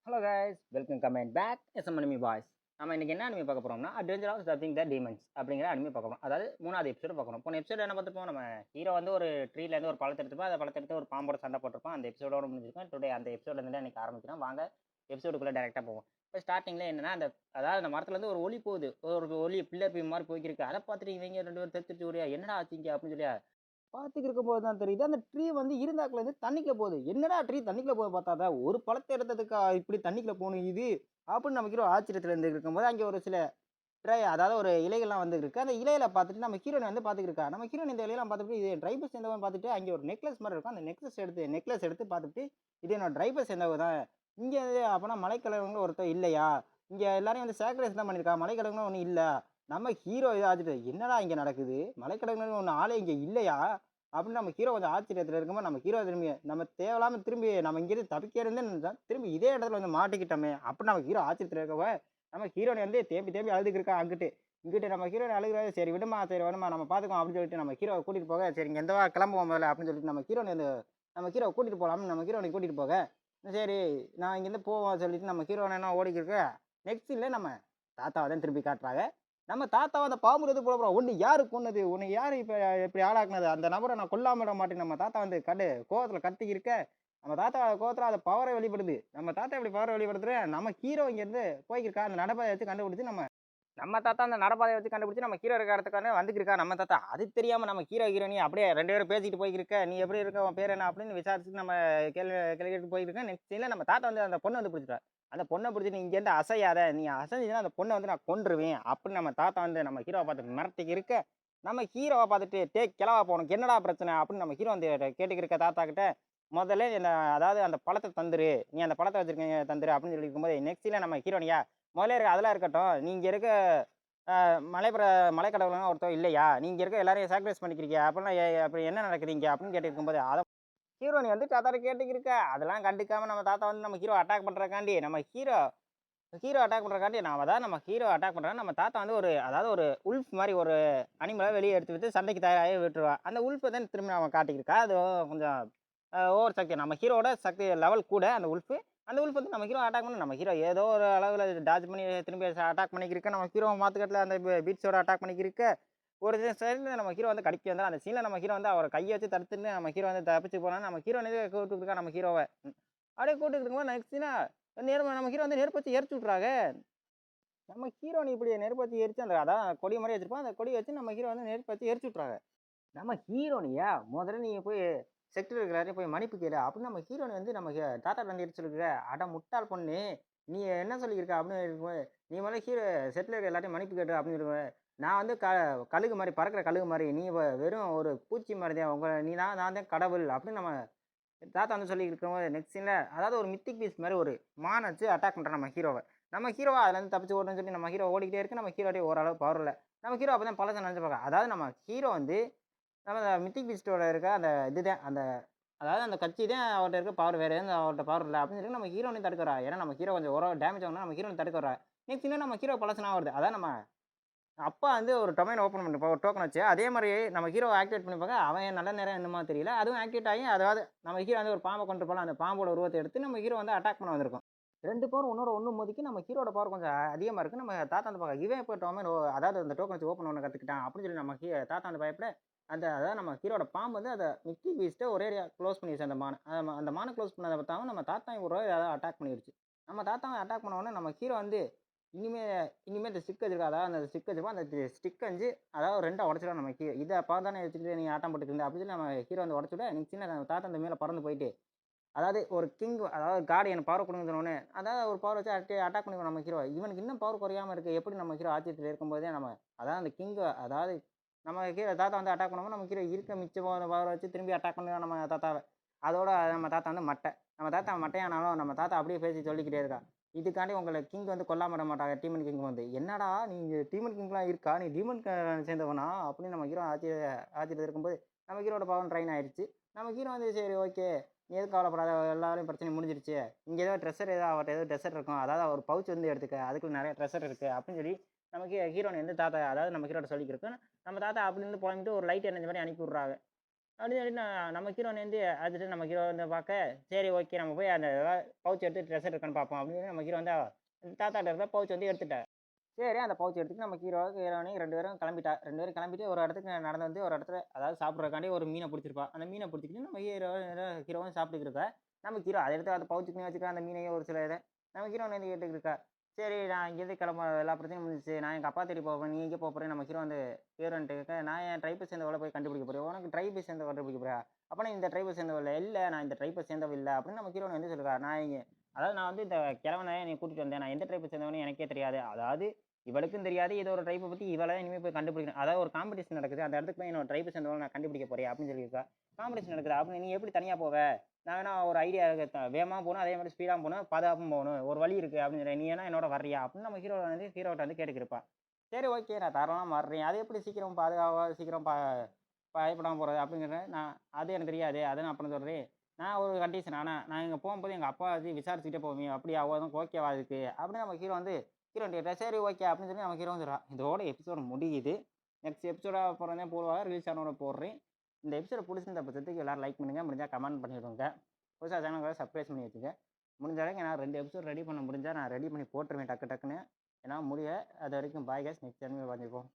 Hello guys, welcome comment back S anime boys. நம்ம இன்னைக்கு என்ன அனிமி பார்க்க போறோம்னா adventure of something the demons அப்படிங்கிற அனிமி பார்க்க போறோம். அதாவது மூணாவது எபிசோடு பார்க்கணும். போன எபிசோடு என்ன பார்த்துப்போம், நம்ம ஹீரோ வந்து ஒரு ட்ரீலேருந்து ஒரு பழத்தை எடுத்துப்போம். அந்த பழத்தை எடுத்து ஒரு பாம்போட சண்டை போட்டிருப்போம். அந்த எபிசோடோட முடிஞ்சிருக்கும். டுடே அந்த எபிசோட்லேருந்து இன்னைக்கு ஆரம்பிக்கிறோம். வாங்க எபிசோடுக்குள்ளே டேரெக்டாக போவோம். இப்போ ஸ்டார்டிங்கில் என்னன்னா, அதாவது அந்த மரத்துலேருந்து ஒரு ஒளி போகுது. ஒரு ஒளி பில்லர் பீம் மாதிரி போய்க்கிருக்கு. அதை பார்த்துட்டு இவங்க ரெண்டு பேரும் தெரிஞ்சிட்டு ஓடியா என்னடா ஆச்சுங்க அப்படின்னு சொல்லி பார்த்துட்டு இருக்கும்போது தான் தெரியுது அந்த ட்ரீ வந்து இருந்தாக்குல இருந்து தண்ணிக்குள்ள போகுது. என்னடா ட்ரீ தண்ணிக்குள்ள போய் பார்த்தாதா ஒரு பழத்தை எடுத்ததுக்கு இப்படி தண்ணிக்குள்ள போகணும் இது அப்படின்னு நமக்கு ஒரு ஆச்சரியத்துல இருந்து இருக்கும்போது அங்கே ஒரு சில ட்ரை அதாவது ஒரு இலைகள்லாம் வந்து இருக்கு. அந்த இலையில பார்த்துட்டு நம்ம ஹீரோனை வந்து பார்த்துட்டு இருக்கா. நம்ம ஹீரோன் இந்த இலையெல்லாம் பார்த்துட்டு இது ட்ரைபர் சேர்ந்தவன் பார்த்துட்டு அங்கே ஒரு நெக்லஸ் மாதிரி இருக்கும். அந்த நெக்லஸ் எடுத்து பார்த்துட்டு இது என்னோட ட்ரைபர் சேர்ந்தவங்க தான். இங்கே அப்போனா மலைக்கலவங்க ஒருத்தர் இல்லையா, இங்கே எல்லாரையும் வந்து சேக்ரிஃபைஸ் தான் பண்ணியிருக்கா, மலைக்கலவங்களும் ஒன்றும் இல்லை. நம்ம ஹீரோ இதாச்சுட்டு என்னடா இங்கே நடக்குது, மலைக்கடவுள்னு ஒன்று ஆளே இங்கே இல்லையா அப்படின்னு நம்ம ஹீரோ கொஞ்சம் ஆச்சரியத்தில் இருக்கும்போது நம்ம ஹீரோ திரும்பி நம்ம தேவையில்லாமல் திரும்பி நம்ம இங்கேருந்து தப்பிக்க இருந்து திரும்பி இதே இடத்துல வந்து மாட்டிக்கிட்டோமே அப்படின்னு நம்ம ஹீரோ ஆச்சரியத்தில் இருக்கவ நம்ம ஹீரோனை வந்து தேம்பி அழுதுக்கு இருக்கா. அங்கிட்டு இங்கிட்டு நம்ம ஹீரோனை அழுகிறாரு. சரி விடுமா, சரி வேணுமா, நம்ம பார்த்துக்கோம் அப்படின்னு சொல்லிட்டு நம்ம ஹீரோவை கூட்டிகிட்டு போக, சரி இங்கே எந்தவா கிளம்புவோம் முதல்ல அப்படின்னு சொல்லிட்டு நம்ம ஹீரோனை வந்து நம்ம ஹீரோவை கூட்டிகிட்டு போகலாம்னு நம்ம ஹீரோனை கூட்டிகிட்டு போக, சரி நான் இங்கேருந்து போவோம் சொல்லிட்டு நம்ம ஹீரோனை என்ன ஓடிக்கிருக்க. நெக்ஸ்ட் இல்லை நம்ம தாத்தாவை தான் திரும்பி காட்டுறாங்க. நம்ம தாத்தாவை அந்த பாம்பு போல போகிறோம். ஒன்று யாரு கொன்னது, உன்னை யார் இப்போ இப்படி ஆளாக்குனது, அந்த நபரை நான் கொல்லாம விட மாட்டேன். நம்ம தாத்தா வந்து கோவத்தில் கத்தி இருக்க. நம்ம தாத்தா கோவத்தில் அந்த பவரை வெளிப்படுது. நம்ம தாத்தா எப்படி பவரை வெளிப்படுத்துற, நம்ம ஹீரோ இங்கேருந்து போய்க்கிருக்கா. அந்த நடப்பாதை வச்சு கண்டுபிடிச்சு நம்ம நம்ம தாத்தா அந்த நடப்பாதையை வச்சு கண்டுபிடிச்சு நம்ம ஹீரோ இருக்க இடத்துக்கான வந்துருக்கா. நம்ம தாத்தா அது தெரியாமல் நம்ம ஹீரோனி அப்படியே ரெண்டு பேரும் பேசிட்டு போய்க்கிருக்க. நீ எப்படி இருக்க, உன் பேர் என்ன அப்படின்னு விசாரிச்சு நம்ம கேள்வி போயிருக்கேன். நெக்ஸ்ட் இல்லை நம்ம தாத்தா வந்து அந்த பொண்ணை வந்து பிடிச்சிட்டா. அந்த பொண்ணை பிடிச்சி நீ இங்கேருந்து அசையாத, நீ அசைஞ்சுன்னா அந்த பொண்ணை வந்து நான் கொன்றுவேன் அப்படின்னு நம்ம தாத்தா வந்து நம்ம ஹீரோவை பார்த்து மிரட்டிக்கு இருக்க. நம்ம ஹீரோவை பார்த்துட்டு கிளவா போகணும் என்னடா பிரச்சனை அப்படின்னு நம்ம ஹீரோ வந்து கேட்டுக்கிருக்க தாத்தா கிட்ட. முதல்ல அதாவது அந்த பழத்தை தந்துரு, நீ அந்த பழத்தை வச்சிருக்கீங்க தந்துரு அப்படின்னு சொல்லி இருக்கும்போது நெக்ஸ்ட்ல நம்ம ஹீரோனியா முதல்ல இருக்க அதெல்லாம் இருக்கட்டும், நீங்க இருக்க மலைக்கடவுளுங்க ஒருத்தர் இல்லையா, நீங்க இருக்க எல்லாரையும் சாக்ரிஃபைஸ் பண்ணிக்கிறீங்க அப்படின்னா அப்படி என்ன நடக்குதுங்க அப்படின்னு கேட்டுருக்கும்போது அதை ஹீரோனி வந்து தாத்தாட்ட கேட்டுக்கிருக்க. அதெல்லாம் கண்டுக்காம நம்ம தாத்தா வந்து நம்ம ஹீரோ அட்டாக் பண்றதுக்காண்டி நம்ம ஹீரோ ஹீரோ அட்டாக் பண்றதுக்காண்டி அதாவது நம்ம ஹீரோ அட்டாக் பண்றாங்க. நம்ம தாத்தா வந்து அதாவது ஒரு உல்ஃப் மாதிரி ஒரு அனிமலை வெளியே எடுத்து விட்டு சண்டைக்கு தயாராகி விட்டுருவா. அந்த உல்ஃபை தான் திரும்பி அவன் காட்டிக்கிருக்கா. அது கொஞ்சம் ஓவர் சக்தி, நம்ம ஹீரோட சக்தி லெவல் கூட அந்த உல்ஃபு. அந்த உல்ஃப் வந்து நம்ம ஹீரோ அட்டாக் பண்ணி நம்ம ஹீரோ ஏதோ ஒரு அளவில் டாஜ் பண்ணி திரும்பி அட்டாக் பண்ணிக்கிருக்க. நம்ம ஹீரோ மாத்துக்கட்டில் அந்த பீட்ஸோட அட்டாக் பண்ணிக்கிருக்க. ஒரு சைடில் நம்ம ஹீரோ வந்து கடிக்க வந்தால் அந்த சீனில் நம்ம ஹீரோ வந்து அவர் கையை வச்சு தடுத்துட்டு நம்ம ஹீரோ வந்து தப்பிச்சு போனால் நம்ம ஹீரோ கூப்பிட்டுருக்கா. நம்ம ஹீரோவை அப்படியே கூப்பிட்டு இருக்கும்போது நெக்ஸ்ட் நம்ம ஹீரோ வந்து நெருப்பு வச்சு எரிச்சு விட்றாங்க. நம்ம ஹீரோனி இப்படி நெருப்பு வச்சு எரிச்சு அந்த அதான் கொடி மாதிரி வச்சிருப்போம். அந்த கொடி வச்சு நம்ம ஹீரோ வந்து நெருப்பு வச்சு எரிச்சு விட்றாங்க. நம்ம ஹீரோனியா முதல்ல நீங்கள் போய் செக்டர் இருக்கிறாரு போய் மன்னிப்பு கேளு அப்படின்னு நம்ம ஹீரோனி வந்து நம்ம தாத்தா வந்து எரிச்சிருக்க. அட முட்டாள் பொண்ணு, நீ என்ன சொல்லியிருக்க அப்படின்னு இருக்கும்போது நீ முதல்ல செட்டில் இருக்க எல்லாத்தையும் மன்னிப்பு கேட்டு அப்படின்னு சொல்லுவேன். நான் வந்து கழுகு மாதிரி பறக்கிற கழுகு மாதிரி, நீ வெறும் ஒரு பூச்சி மாதிரி தான், நீ நான் தான் கடவுள் அப்படின்னு நம்ம தாத்தா வந்து சொல்லி இருக்கும்போது நெக்ஸ்ட் சீனில் அதாவது ஒரு மித்திக் பீஸ் மாதிரி ஒரு மான் வச்சு அட்டாக் பண்ணுறான் நம்ம ஹீரோவை. நம்ம ஹீரோவை அதுலேருந்து தப்பிச்சு ஓடணும்னு சொல்லி நம்ம ஹீரோ ஓடிக்கிட்டே இருக்கு. நம்ம ஹீரோடைய ஓரளவு பவர் இல்லை. நம்ம ஹீரோ அப்போ தான் பழசை நினச்சி பார்க்க. அதாவது நம்ம ஹீரோ வந்து நம்ம மித்திக் பீஸ்டோட இருக்க அந்த இதுதான் அந்த அதாவது அந்த கட்சி தான் அவர்கிட்ட இருக்க பவர், வேறு எதுவும் அவர்கிட்ட பவர் இல்லை அப்படின்னு சொல்லி நம்ம ஹீரோனை தடுக்கிறா. ஏன்னா நம்ம ஹீரோ கொஞ்சம் ஒரு டேமேஜ் ஆகணும், நம்ம ஹீரோனை தடுக்கிறா. நெக்ஸ்ட் இன்னும் நம்ம ஹீரோ பழசனாக வருது. அதான் நம்ம அப்பா வந்து ஒரு டொமைன் ஓப்பன் பண்ணிப்பா ஒரு டோக்கன் வச்சு, அதே மாதிரி நம்ம ஹீரோ ஆக்டிவேட் பண்ணிப்பாங்க. அவன் நல்ல நேரம் என்னமா தெரியல, அதுவும் ஆக்டிவேட் ஆகி அதாவது நம்ம ஹீரோ வந்து ஒரு பாம்பை கொண்டு போகலாம். அந்த பாம்போட உருவத்தை எடுத்து நம்ம ஹீரோ வந்து அட்டாக் பண்ண வந்திருக்கும். ரெண்டு பவர் ஒன்னோட ஒன்று மோதிக்கு நம்ம ஹீரோட பவர் கொஞ்சம் அதிகமாக இருக்குது. நம்ம தாத்தா அந்த பார்க்க இவன் இப்போ டொமைன் அதாவது அந்த டோக்கன் வச்சு ஓப்பன் பண்ண கற்றுக்கிட்டான் அப்படின்னு சொல்லி நம்ம தாத்தா அந்த பயப்பட அதாவது நம்ம ஹீரோட பாம்பு வந்து அதை மிக்கி பீஸ்ட்டை ஒரே க்ளோஸ் பண்ணிடுச்சு. அந்த மானை அந்த மானை க்ளோஸ் பண்ணதை பார்த்தாலும் நம்ம தாத்தா ஒரு ஏதாவது அட்டாக் பண்ணிடுச்சு. நம்ம தாத்தாவை அட்டாக் பண்ண உடனே நம்ம ஹீரோ வந்து இனிமேல் இந்த ஸ்டிக் வச்சிருக்கா. அதாவது அந்த ஸ்டிக் வச்சுப்போம். அந்த ஸ்டிக் வந்து அதாவது ரெண்டாக உடச்சிடும். நம்ம இதை பார்த்தானே வச்சுக்கிட்டு நீ ஆட்டம் போட்டுட்டு இருந்த அப்படின்னு சொல்லி நம்ம ஹீரோ வந்து உடச்சுட. எனக்கு சின்ன தாத்தா அந்த மேலே பறந்து போயிட்டு அதாவது ஒரு கிங் அதாவது காடு எனக்கு பவர் கொடுங்கன்னு அதாவது ஒரு பவர் வச்சு அட்டாக் பண்ணிக்கணும் நம்ம ஹீரோ. இவனுக்கு இன்னும் பவர் குறையாமல் இருக்குது. எப்படி நம்ம ஹீரோ ஆட்சியத்தில் இருக்கும்போதே நம்ம அதாவது அந்த கிங் அதாவது நம்ம ஹீரோ தாத்தா வந்து அட்டாக் பண்ணும்போது நம்ம ஹீரோ இருக்க மிச்சம் பவர் வச்சு திரும்பி அட்டாக் பண்ணுவோம் நம்ம தாத்தாவை. அதோட நம்ம தாத்தா வந்து நம்ம தாத்தா மட்டையானாலும் நம்ம தாத்தா அப்படியே பேசி சொல்லிக்கிட்டே இருக்கா. இதுக்காண்டி உங்களை கிங் வந்து கொல்லாம விட மாட்டாங்க. டீமன் கிங் வந்து என்னடா நீங்கள் டீமன் கிங்லாம் இருக்கா, நீ டீமன் சேர்ந்தவனா அப்படின்னு நம்ம ஹீரோ ஆட்சியில் இருக்கும்போது நம்ம ஹீரோட பவர் ட்ரைன் ஆயிடுச்சு. நம்ம ஹீரோ வந்து சரி ஓகே நீ எதுவும் கவலைப்படாத, எல்லாரும் பிரச்சனை முடிஞ்சிருச்சு. இங்கே ஏதோ ட்ரெஸ்ஸர் அவர்கிட்ட ஏதோ ட்ரெஸ்ஸர் இருக்கும், அதாவது ஒரு பவுச் வந்து எடுத்துக்க, அதுக்குள்ள நிறைய ட்ரெஸ்ஸர் இருக்குது அப்படின்னு சொல்லி நமக்கு ஹீரோனை வந்து தாத்தா அதாவது நம்ம ஹீரோட சொல்லிக்கிருக்கு. நம்ம தாத்தா அப்படின்னு புலம்பிட்டு ஒரு லைட் எனர்ஜி மாதிரி அனுப்பி விட்றாங்க. அப்படின்னு சொல்லி நம்ம ஹீரோயின் வந்து அதுட்டு நம்ம ஹீரோ வந்து பார்க்க, சரி ஓகே நம்ம போய் அந்த பவுச் எடுத்து ட்ரெஸ் இருக்கான்னு பார்ப்போம் அப்படின்னு சொல்லி நம்ம ஹீரோ வந்து தாத்தாட்ட இருக்க பவுச் வந்து எடுத்துட்டா. சரி அந்த பவுச் எடுத்துட்டு நம்ம ஹீரோயினி 2 பேரும் கிளம்பிட்டா. 2 பேரும் கிளம்பிட்டு ஒரு இடத்துக்கு நடந்து வந்து ஒரு இடத்துல அதாவது சாப்பிட்றதுக்காண்டி ஒரு மீனை பிடிச்சிருப்பா. அந்த மீனை பிடிச்சிக்கிட்டு நம்ம ஹீரோவும் சாப்பிட்டுக்கிட்டு இருக்கா. நம்ம ஹீரோ அதை எடுத்து அந்த பவுச்சுக்குன்னு வச்சுக்க அந்த மீனையும் ஒரு சில இதை நம்ம ஹீரோயின் வந்து கேட்டுக்கிட்டு இருக்கா. சரி நான் இங்கேருந்து கிளம்ப எல்லா பிரச்சனையும் முடிஞ்சிச்சு. நான் எங்கள் அப்பா தேடி போவேன். நீ எங்கே போகிறேன்? நம்ம ஹீரோ வந்து ஹீரோன்ட்டு கேட்க, நான் என் ட்ரைப்பை சேர்ந்தவளை போய் கண்டுபிடிக்க போறேன். உனக்கு ட்ரைப்பை சேர்ந்த கண்டுபிடிக்க போறியா? அப்பனா இந்த ட்ரைப்பை சேர்ந்தவள் இல்லை, நான் இந்த ட்ரைப்பை சேர்ந்தவள் இல்லை அப்படின்னு நம்ம ஹீரோன் வந்து சொல்லுறா. அதாவது நான் வந்து இந்த கிழவனை நீ கூட்டிட்டு வந்தேன். நான் எந்த ட்ரைப்பை சேர்ந்தவனு எனக்கே தெரியாது. அதாவது இவளுக்கும் தெரியாது. ஏதோ ஒரு ட்ரைப்பை பற்றி இவளை இனிமேல் போய் கண்டுபிடிக்கணும். அதாவது ஒரு காம்படிஷன் நடக்குது. அந்த இடத்துக்கு போய் என்னோட ட்ரைப்பை சேர்ந்தவளை நான் கண்டுபிடிக்க போறேன் அப்படின்னு சொல்லியிருக்கா. காம்படிஷன் நடக்குது அப்படின்னு நீ எப்படி தனியாக போவ? நான் வேணா ஒரு ஐடியா வேகமாக போகணும், அதே மாதிரி ஸ்பீடாக போகணும், பாதுகாப்பும் போகணும். ஒரு வழி இருக்குது அப்படின்னு சொல்லி நீ ஏன்னா என்னோட வர்றியா அப்படின்னு நம்ம ஹீரோட்ட வந்து கேட்டுக்கிருப்பா. சரி ஓகே நான் தாராளமாக வர்றேன். அது எப்படி சீக்கிரம் பாதுகாப்பாக சீக்கிரம் பயப்படாமல் போகிறது அப்படிங்கிறத அது எனக்கு தெரியாது. அதை நான் அப்புறம் சொல்கிறேன். நான் ஒரு கண்டிஷன் ஆனால் நான் இங்கே போகும்போது எங்கள் அப்பா வந்து விசாரிச்சுக்கிட்டே போவேன். அப்படி ஆகும் ஓகேவா அதுக்கு அப்படின்னு நம்ம ஹீரோ வந்து ஹீரோன் கேட்டா சரி ஓகே அப்படின்னு சொல்லி நம்ம ஹீரோ வந்துடுறா. இதோட எபிசோடு முடியுது. நெக்ஸ்ட் எபிசோடாக போகிறதே போடுவாங்க, ரிலீஸ் ஆனோட போடுறேன். இந்த எபிசோட பிடிச்சிருந்த பட்சத்துக்கு எல்லாரும் லைக் பண்ணுங்கள், முடிஞ்சால் கமெண்ட் பண்ணிவிடுங்க. புதுசாக சேனல்களை சப்ஸ்கிரைப் பண்ணி வச்சுங்க. முடிஞ்ச வரைக்கும் நான் 2 எபிசோட் ரெடி பண்ண முடிஞ்சால் நான் ரெடி பண்ணி போட்டுருவேன் டக்குன்னு. ஏன்னா முடிய அது வரைக்கும் பாய் கேஸ் நெக்ஸ்ட் டைம் பார்த்துப்போம்.